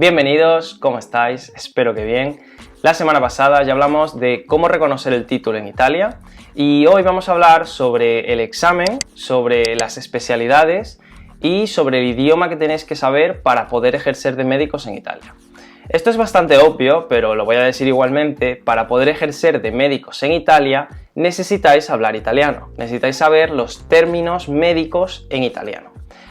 Bienvenidos, ¿cómo estáis? Espero que bien. La semana pasada ya hablamos de cómo reconocer el título en Italia y hoy vamos a hablar sobre el examen, sobre las especialidades y sobre el idioma que tenéis que saber para poder ejercer de médicos en Italia. Esto es bastante obvio, pero lo voy a decir igualmente. Para poder ejercer de médicos en Italia necesitáis hablar italiano, necesitáis saber los términos médicos en italiano.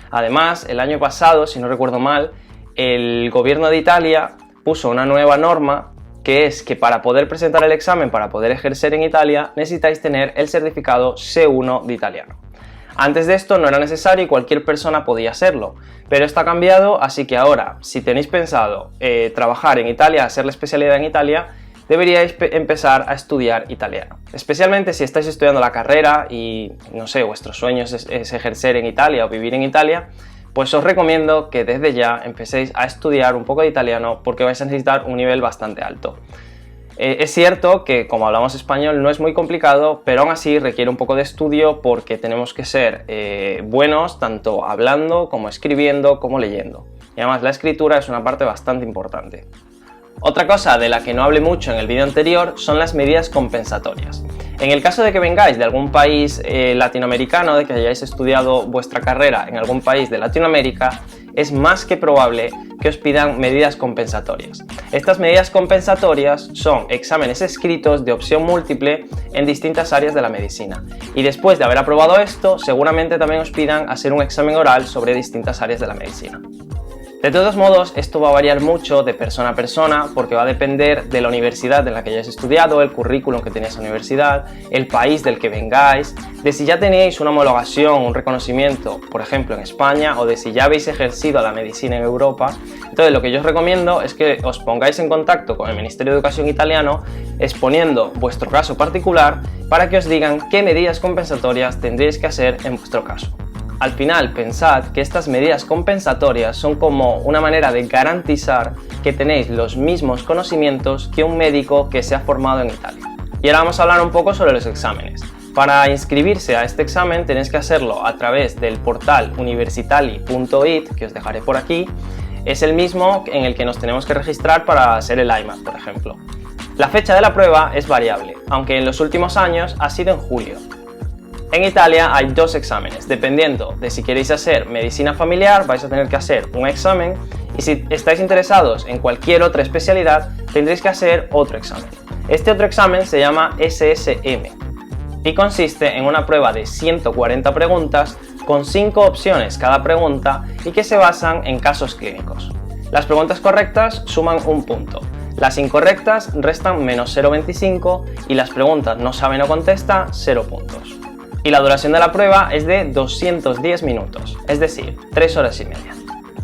Además, el año pasado, si no recuerdo mal, el gobierno de Italia puso una nueva norma que es que para poder presentar el examen, para poder ejercer en Italia, necesitáis tener el certificado C1 de italiano. Antes de esto no era necesario y cualquier persona podía hacerlo, pero esto ha cambiado, así que ahora, si tenéis pensado trabajar en Italia, hacer la especialidad en Italia, deberíais empezar a estudiar italiano. Especialmente si estáis estudiando la carrera y, no sé, vuestro sueño es ejercer en Italia o vivir en Italia, pues os recomiendo que desde ya empecéis a estudiar un poco de italiano porque vais a necesitar un nivel bastante alto. Es cierto que, como hablamos español, no es muy complicado, pero aún así requiere un poco de estudio porque tenemos que ser buenos tanto hablando como escribiendo como leyendo. Y además la escritura es una parte bastante importante. Otra cosa de la que no hablé mucho en el vídeo anterior son las medidas compensatorias. En el caso de que vengáis de algún país latinoamericano, de que hayáis estudiado vuestra carrera en algún país de Latinoamérica, es más que probable que os pidan medidas compensatorias. Estas medidas compensatorias son exámenes escritos de opción múltiple en distintas áreas de la medicina. Y después de haber aprobado esto, seguramente también os pidan hacer un examen oral sobre distintas áreas de la medicina. De todos modos, esto va a variar mucho de persona a persona porque va a depender de la universidad en la que hayáis estudiado, el currículum que tenéis en la universidad, el país del que vengáis, de si ya tenéis una homologación, un reconocimiento, por ejemplo en España, o de si ya habéis ejercido la medicina en Europa. Entonces lo que yo os recomiendo es que os pongáis en contacto con el Ministerio de Educación italiano exponiendo vuestro caso particular para que os digan qué medidas compensatorias tendréis que hacer en vuestro caso. Al final, pensad que estas medidas compensatorias son como una manera de garantizar que tenéis los mismos conocimientos que un médico que se ha formado en Italia. Y ahora vamos a hablar un poco sobre los exámenes. Para inscribirse a este examen tenéis que hacerlo a través del portal universitali.it, que os dejaré por aquí. Es el mismo en el que nos tenemos que registrar para hacer el IMAT, por ejemplo. La fecha de la prueba es variable, aunque en los últimos años ha sido en julio. En Italia hay dos exámenes, dependiendo de si queréis hacer medicina familiar vais a tener que hacer un examen y si estáis interesados en cualquier otra especialidad tendréis que hacer otro examen. Este otro examen se llama SSM y consiste en una prueba de 140 preguntas con 5 opciones cada pregunta y que se basan en casos clínicos. Las preguntas correctas suman un punto. Las incorrectas restan menos 0,25 y las preguntas no sabe no contesta 0 puntos. Y la duración de la prueba es de 210 minutos, es decir, 3 horas y media.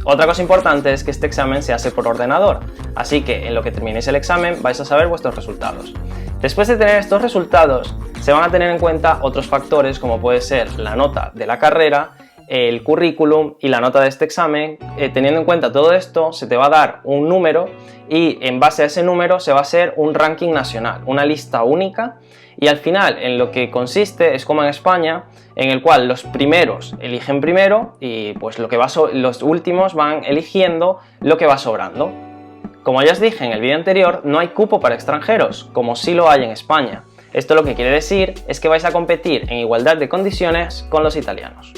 Otra cosa importante es que este examen se hace por ordenador, así que en lo que terminéis el examen vais a saber vuestros resultados. Después de tener estos resultados, se van a tener en cuenta otros factores como puede ser la nota de la carrera, el currículum y la nota de este examen. Teniendo en cuenta todo esto, se te va a dar un número y en base a ese número se va a hacer un ranking nacional, una lista única. Y al final, en lo que consiste es como en España, en el cual los primeros eligen primero y pues los últimos van eligiendo lo que va sobrando. Como ya os dije en el vídeo anterior, no hay cupo para extranjeros, como sí lo hay en España. Esto lo que quiere decir es que vais a competir en igualdad de condiciones con los italianos.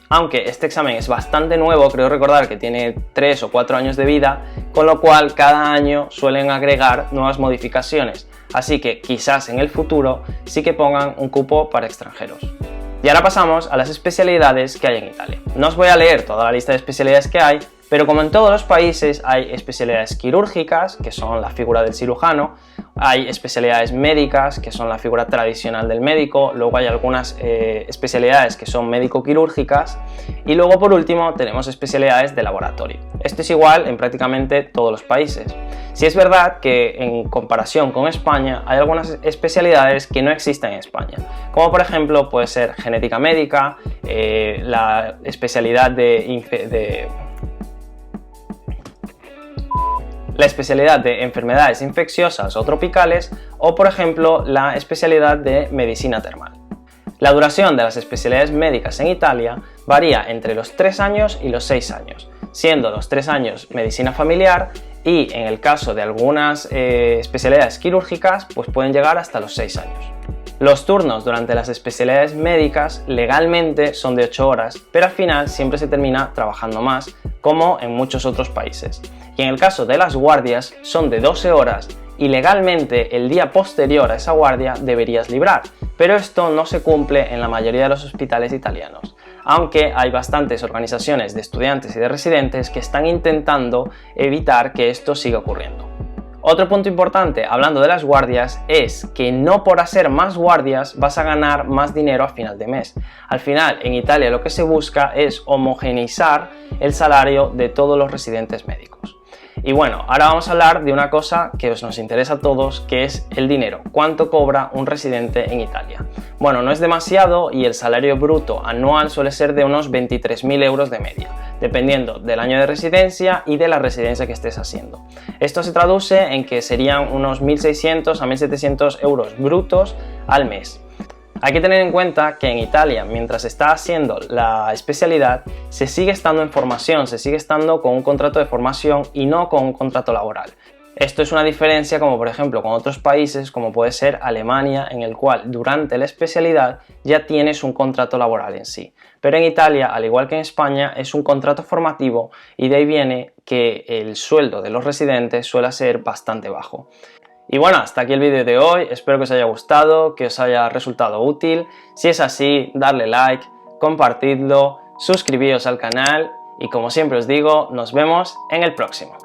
Aunque este examen es bastante nuevo, creo recordar que tiene 3 o 4 años de vida, con lo cual cada año suelen agregar nuevas modificaciones, así que quizás en el futuro sí que pongan un cupo para extranjeros. Y ahora pasamos a las especialidades que hay en Italia. No os voy a leer toda la lista de especialidades que hay, pero como en todos los países hay especialidades quirúrgicas, que son la figura del cirujano, hay especialidades médicas, que son la figura tradicional del médico, luego hay algunas especialidades que son médico-quirúrgicas y luego por último tenemos especialidades de laboratorio. Esto es igual en prácticamente todos los países. Sí es verdad que en comparación con España hay algunas especialidades que no existen en España, como por ejemplo puede ser genética médica, la especialidad de enfermedades infecciosas o tropicales o por ejemplo la especialidad de medicina termal. La duración de las especialidades médicas en Italia varía entre los 3 años y los 6 años, siendo los 3 años medicina familiar y en el caso de algunas especialidades quirúrgicas pues pueden llegar hasta los 6 años. Los turnos durante las especialidades médicas legalmente son de 8 horas, pero al final siempre se termina trabajando más, como en muchos otros países. Y en el caso de las guardias son de 12 horas y legalmente el día posterior a esa guardia deberías librar, pero esto no se cumple en la mayoría de los hospitales italianos, aunque hay bastantes organizaciones de estudiantes y de residentes que están intentando evitar que esto siga ocurriendo. Otro punto importante, hablando de las guardias, es que no por hacer más guardias vas a ganar más dinero a final de mes. Al final, en Italia lo que se busca es homogeneizar el salario de todos los residentes médicos. Y bueno, ahora vamos a hablar de una cosa que nos interesa a todos, que es el dinero. ¿Cuánto cobra un residente en Italia? Bueno, no es demasiado y el salario bruto anual suele ser de unos 23.000 euros de media, dependiendo del año de residencia y de la residencia que estés haciendo. Esto se traduce en que serían unos 1.600 a 1.700 euros brutos al mes. Hay que tener en cuenta que en Italia, mientras se está haciendo la especialidad, se sigue estando en formación, se sigue estando con un contrato de formación y no con un contrato laboral. Esto es una diferencia como por ejemplo con otros países como puede ser Alemania, en el cual durante la especialidad ya tienes un contrato laboral en sí. Pero en Italia, al igual que en España, es un contrato formativo y de ahí viene que el sueldo de los residentes suele ser bastante bajo. Y bueno, hasta aquí el vídeo de hoy, espero que os haya gustado, que os haya resultado útil. Si es así, darle like, compartidlo, suscribíos al canal y como siempre os digo, nos vemos en el próximo.